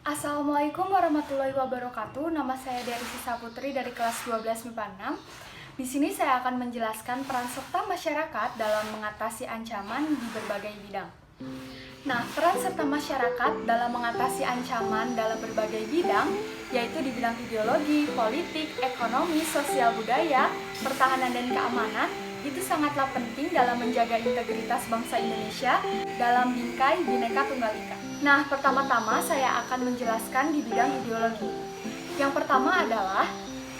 Assalamualaikum warahmatullahi wabarakatuh. Nama saya Dery Putri dari kelas 12 MIPA 6. Di sini saya akan menjelaskan peran serta masyarakat dalam mengatasi ancaman di berbagai bidang. Nah, peran serta masyarakat dalam mengatasi ancaman dalam berbagai bidang, yaitu di bidang ideologi, politik, ekonomi, sosial budaya, pertahanan dan keamanan, itu sangatlah penting dalam menjaga integritas bangsa Indonesia dalam bingkai Bhinneka Tunggal Ika. Nah, pertama-tama saya akan menjelaskan di bidang ideologi. Yang pertama adalah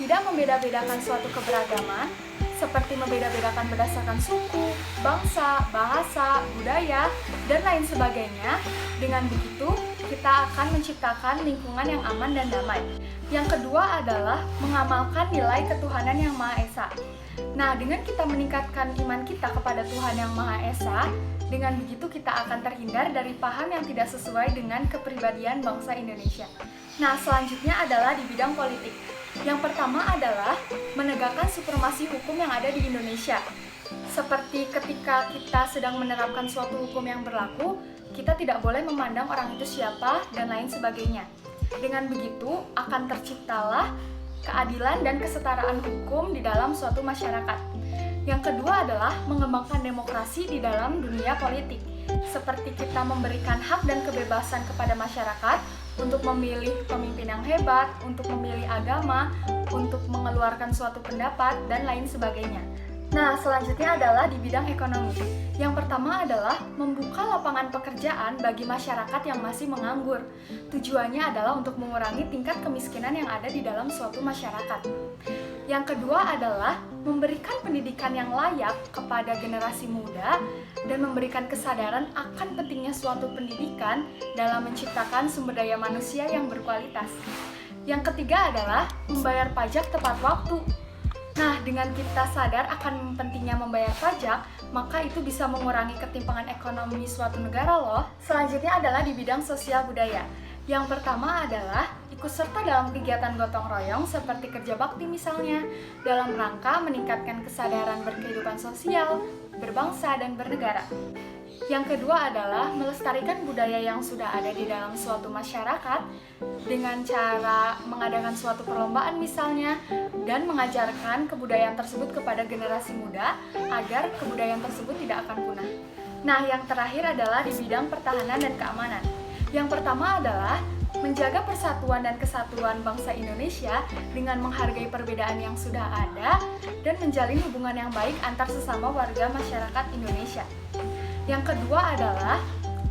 tidak membeda-bedakan suatu keberagaman, seperti membeda-bedakan berdasarkan suku, bangsa, bahasa, budaya, dan lain sebagainya. Dengan begitu, kita akan menciptakan lingkungan yang aman dan damai. Yang kedua adalah mengamalkan nilai ketuhanan yang Maha Esa. Nah, dengan kita meningkatkan iman kita kepada Tuhan yang Maha Esa, dengan begitu kita akan terhindar dari paham yang tidak sesuai dengan kepribadian bangsa Indonesia. Nah, selanjutnya adalah di bidang politik. Yang pertama adalah menegakkan supremasi hukum yang ada di Indonesia. Seperti ketika kita sedang menerapkan suatu hukum yang berlaku, kita tidak boleh memandang orang itu siapa dan lain sebagainya. Dengan begitu, akan terciptalah keadilan dan kesetaraan hukum di dalam suatu masyarakat. Yang kedua adalah mengembangkan demokrasi di dalam dunia politik. Seperti kita memberikan hak dan kebebasan kepada masyarakat untuk memilih pemimpin yang hebat, untuk memilih agama, untuk mengeluarkan suatu pendapat, dan lain sebagainya. Nah, selanjutnya adalah di bidang ekonomi. Yang pertama adalah membuka lapangan pekerjaan bagi masyarakat yang masih menganggur. Tujuannya adalah untuk mengurangi tingkat kemiskinan yang ada di dalam suatu masyarakat. Yang kedua adalah memberikan pendidikan yang layak kepada generasi muda dan memberikan kesadaran akan pentingnya suatu pendidikan dalam menciptakan sumber daya manusia yang berkualitas. Yang ketiga adalah membayar pajak tepat waktu. Nah, dengan kita sadar akan pentingnya membayar pajak, maka itu bisa mengurangi ketimpangan ekonomi suatu negara loh. Selanjutnya adalah di bidang sosial budaya. Yang pertama adalah ikut serta dalam kegiatan gotong royong seperti kerja bakti misalnya, dalam rangka meningkatkan kesadaran berkehidupan sosial, berbangsa, dan bernegara. Yang kedua adalah melestarikan budaya yang sudah ada di dalam suatu masyarakat dengan cara mengadakan suatu perlombaan misalnya dan mengajarkan kebudayaan tersebut kepada generasi muda agar kebudayaan tersebut tidak akan punah. Nah, yang terakhir adalah di bidang pertahanan dan keamanan. Yang pertama adalah menjaga persatuan dan kesatuan bangsa Indonesia dengan menghargai perbedaan yang sudah ada dan menjalin hubungan yang baik antar sesama warga masyarakat Indonesia. Yang kedua adalah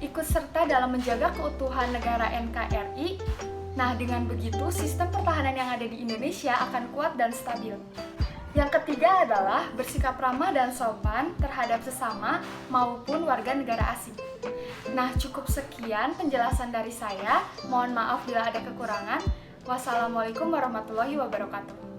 ikut serta dalam menjaga keutuhan negara NKRI. Nah, dengan begitu sistem pertahanan yang ada di Indonesia akan kuat dan stabil. Yang ketiga adalah bersikap ramah dan sopan terhadap sesama maupun warga negara asing. Nah, cukup sekian penjelasan dari saya. Mohon maaf bila ada kekurangan. Wassalamualaikum warahmatullahi wabarakatuh.